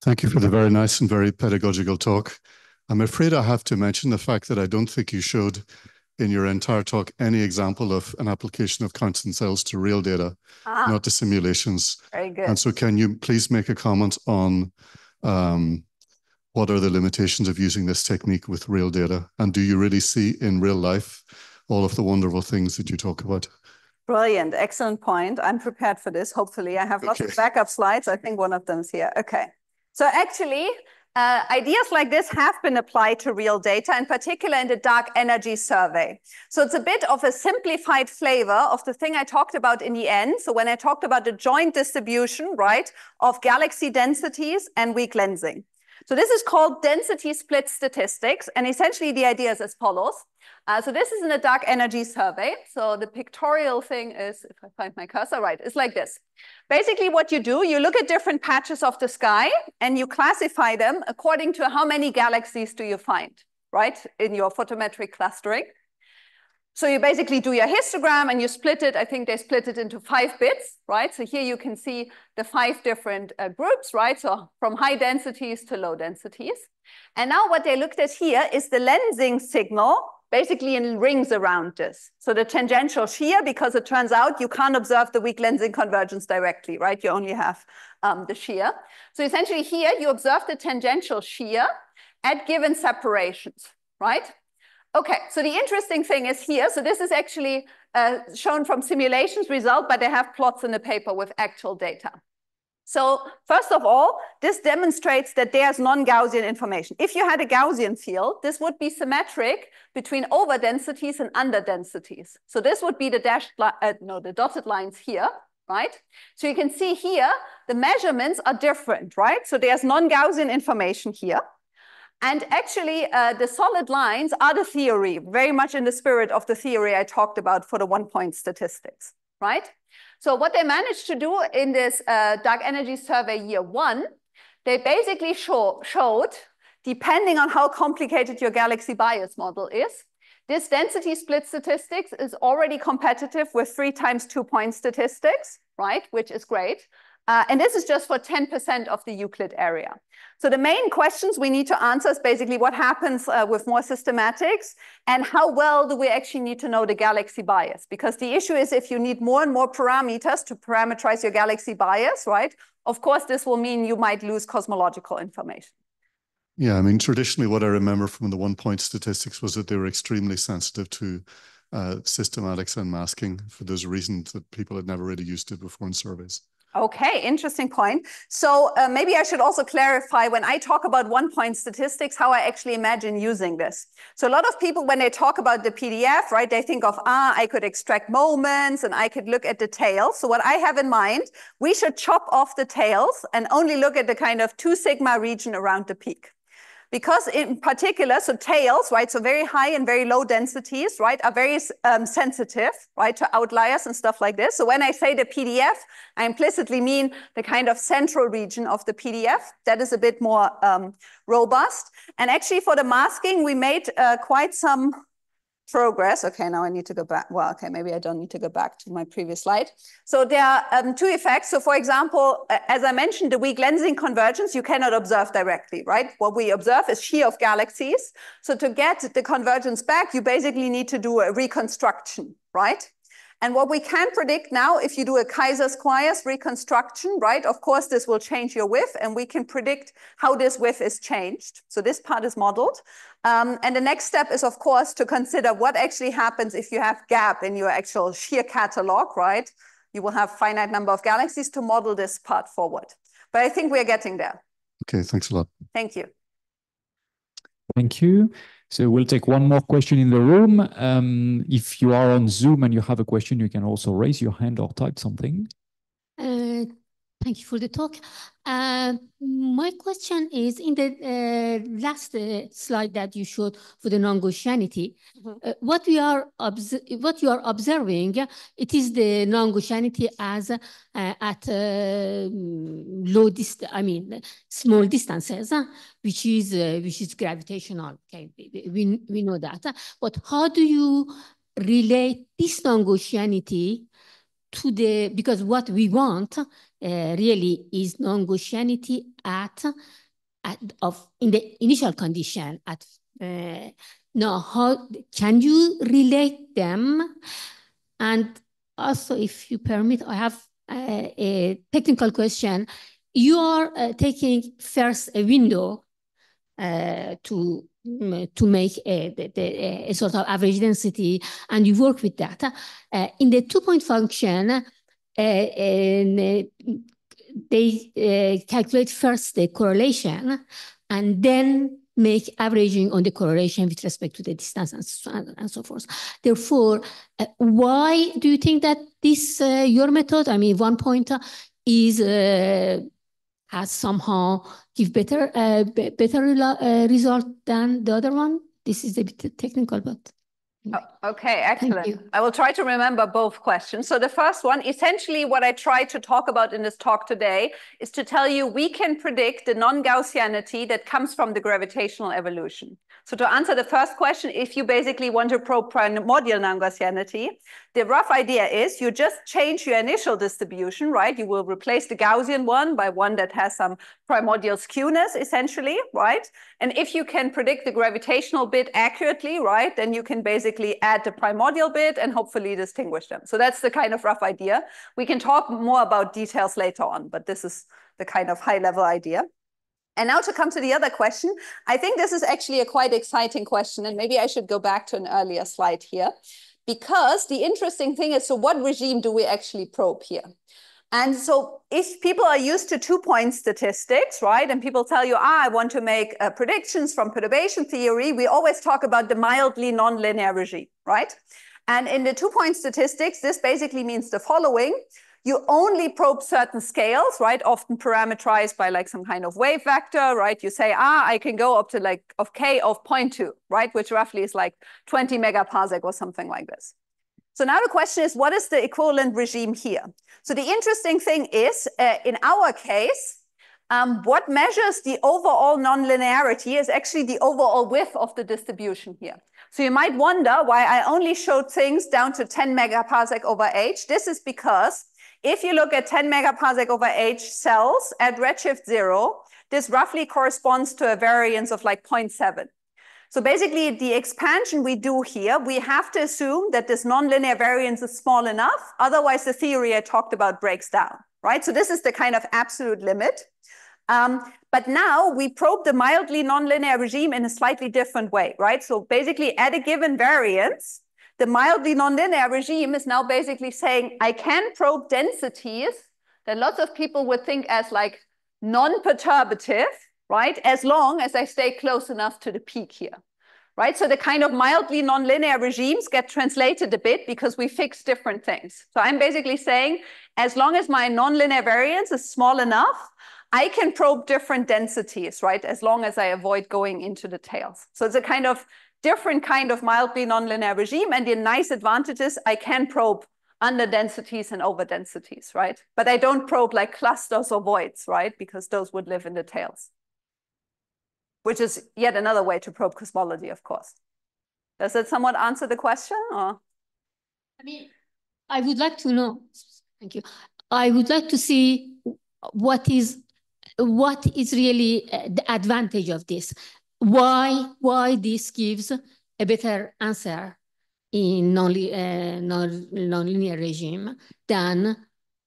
Speaker 3: Thank you for the very nice and very pedagogical talk. I'm afraid I have to mention the fact that I don't think you showed in your entire talk any example of an application of constant cells to real data, not to simulations.
Speaker 2: Very good.
Speaker 3: And so can you please make a comment on what are the limitations of using this technique with real data? And do you really see in real life all of the wonderful things that you talk about?
Speaker 2: Brilliant, excellent point. I'm prepared for this, hopefully. I have lots of backup slides. I think one of them is here. Okay. So actually, ideas like this have been applied to real data, in particular in the dark energy survey. So it's a bit of a simplified flavor of the thing I talked about in the end. So when I talked about the joint distribution, right, of galaxy densities and weak lensing. So this is called density split statistics. And essentially the idea is as follows. So this is in a dark energy survey. So the pictorial thing is, if I find my cursor, right, it's like this. Basically what you do, you look at different patches of the sky and you classify them according to how many galaxies do you find, right, in your photometric clustering. So you basically do your histogram and you split it. I think they split it into 5 bits, right? So here you can see the 5 different groups, right? So from high densities to low densities. And now what they looked at here is the lensing signal basically in rings around this. So the tangential shear, because it turns out you can't observe the weak lensing convergence directly, right? You only have the shear. So essentially here you observe the tangential shear at given separations, right? Okay, so the interesting thing is here, so this is actually shown from simulations result, but they have plots in the paper with actual data. So first of all, this demonstrates that there's non-Gaussian information. If you had a Gaussian field, this would be symmetric between over densities and under densities. So this would be the the dotted lines here, right? So you can see here, the measurements are different, right? So there's non-Gaussian information here. And actually, the solid lines are the theory, very much in the spirit of the theory I talked about for the 1-point statistics, right? So what they managed to do in this dark energy survey year 1, they basically showed depending on how complicated your galaxy bias model is. This density split statistics is already competitive with 3 times 2-point statistics, right? Which is great. And this is just for 10% of the Euclid area. So the main questions we need to answer is basically what happens with more systematics and how well do we actually need to know the galaxy bias? Because the issue is if you need more and more parameters to parameterize your galaxy bias, right? Of course, this will mean you might lose cosmological information.
Speaker 3: Yeah, I mean, traditionally what I remember from the 1-point statistics was that they were extremely sensitive to systematics and masking for those reasons that people had never really used it before in surveys.
Speaker 2: Okay, interesting point. So maybe I should also clarify when I talk about 1-point statistics, how I actually imagine using this. So a lot of people, when they talk about the PDF, right, they think of, I could extract moments and I could look at the tails. So what I have in mind, we should chop off the tails and only look at the kind of 2 sigma region around the peak. Because in particular, so tails, right, so very high and very low densities, right, are very sensitive, right, to outliers and stuff like this. So when I say the PDF, I implicitly mean the kind of central region of the PDF. That is a bit more robust. And actually for the masking, we made quite some progress. Okay, now I need to go back. Well, okay, maybe I don't need to go back to my previous slide. So there are 2 effects. So for example, as I mentioned, the weak lensing convergence, you cannot observe directly, right? What we observe is shear of galaxies. So to get the convergence back, you basically need to do a reconstruction, right? And what we can predict now, if you do a Kaiser-Squires reconstruction, right, of course, this will change your width, and we can predict how this width is changed. So this part is modeled. And the next step is, of course, to consider what actually happens if you have gap in your actual shear catalog, right? You will have finite number of galaxies to model this part forward. But I think we're getting there.
Speaker 3: Okay, thanks a lot.
Speaker 2: Thank you.
Speaker 1: Thank you. So we'll take one more question in the room. If you are on Zoom and you have a question, you can also raise your hand or type something.
Speaker 4: Thank you for the talk. My question is, in the last slide that you showed for the non-Gaussianity, what you are observing, it is the non-Gaussianity as at small distances, which is gravitational. Okay, we know that. But how do you relate this non-Gaussianity to the, because what we want really is non-Gaussianity in the initial condition. Now, how can you relate them? And also, if you permit, I have a technical question. You are taking first a window to make a sort of average density, and you work with that. In the 2-point function, they calculate first the correlation and then make averaging on the correlation with respect to the distance and so forth. Therefore, why do you think that this, your method, 1-point is has somehow give better result than the other one? This is a bit technical, but.
Speaker 2: Okay, excellent. I will try to remember both questions. So the first one, essentially what I try to talk about in this talk today is to tell you we can predict the non-Gaussianity that comes from the gravitational evolution. So to answer the first question, if you basically want to probe primordial non-Gaussianity, the rough idea is you just change your initial distribution, right? You will replace the Gaussian one by one that has some primordial skewness, essentially, right? And if you can predict the gravitational bit accurately, right, then you can basically add the primordial bit and hopefully distinguish them. So that's the kind of rough idea. We can talk more about details later on, but this is the kind of high-level idea. And now to come to the other question, I think this is actually a quite exciting question, and maybe I should go back to an earlier slide here, because the interesting thing is, so what regime do we actually probe here? And so if people are used to 2-point statistics, right, and people tell you, I want to make predictions from perturbation theory, we always talk about the mildly nonlinear regime, right? And in the 2-point statistics, this basically means the following. You only probe certain scales, right? Often parameterized by like some kind of wave vector, right? You say, I can go up to like of k of 0.2, right? Which roughly is like 20 megaparsec or something like this. So now the question is, what is the equivalent regime here? So the interesting thing is, in our case, What measures the overall nonlinearity is actually the overall width of the distribution here. So you might wonder why I only showed things down to 10 megaparsec over h. This is because if you look at 10 megaparsec over h cells at redshift 0, this roughly corresponds to a variance of like 0.7. So basically, the expansion we do here, we have to assume that this nonlinear variance is small enough. Otherwise, the theory I talked about breaks down, right? So this is the kind of absolute limit. But now we probe the mildly nonlinear regime in a slightly different way, right? So basically, at a given variance, the mildly nonlinear regime is now basically saying, I can probe densities that lots of people would think as like non-perturbative, right? As long as I stay close enough to the peak here, right? So the kind of mildly nonlinear regimes get translated a bit because we fix different things. So I'm basically saying, as long as my nonlinear variance is small enough, I can probe different densities, right? As long as I avoid going into the tails. So it's a kind of different kind of mildly nonlinear regime. And the nice advantage is I can probe under densities and over densities, right? But I don't probe like clusters or voids, right? Because those would live in the tails, which is yet another way to probe cosmology, of course. Does that somewhat answer the question? Or?
Speaker 4: I mean, I would like to know, thank you. I would like to see what is really the advantage of this? Why this gives a better answer in nonlinear regime than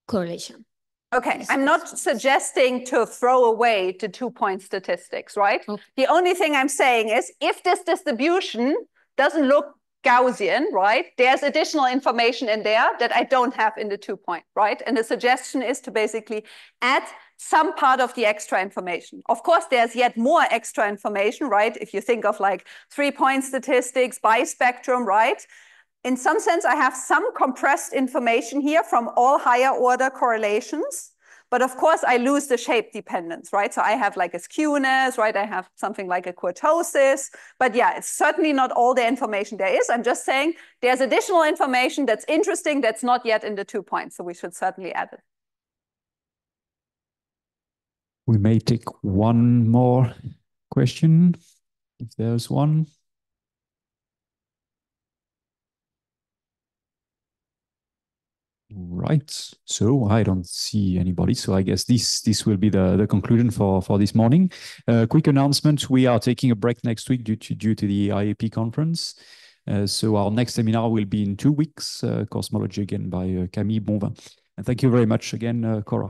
Speaker 4: correlation?
Speaker 2: Okay, I'm not suggesting to throw away the 2-point statistics, right? Okay. The only thing I'm saying is if this distribution doesn't look Gaussian, right? There's additional information in there that I don't have in the 2-point, right? And the suggestion is to basically add some part of the extra information. Of course, there's yet more extra information, right? If you think of like 3-point statistics, bispectrum, right? In some sense, I have some compressed information here from all higher order correlations. But of course, I lose the shape dependence, right? So I have like a skewness, right? I have something like a kurtosis. But yeah, it's certainly not all the information there is. I'm just saying there's additional information that's interesting that's not yet in the 2 points. So we should certainly add it.
Speaker 1: We may take one more question, if there's one. Right, so I don't see anybody. So I guess this will be the conclusion for this morning. Quick announcement: we are taking a break next week due to the IAP conference. So our next seminar will be in 2 weeks. Cosmology again by Camille Bonvin. And thank you very much again, Cora.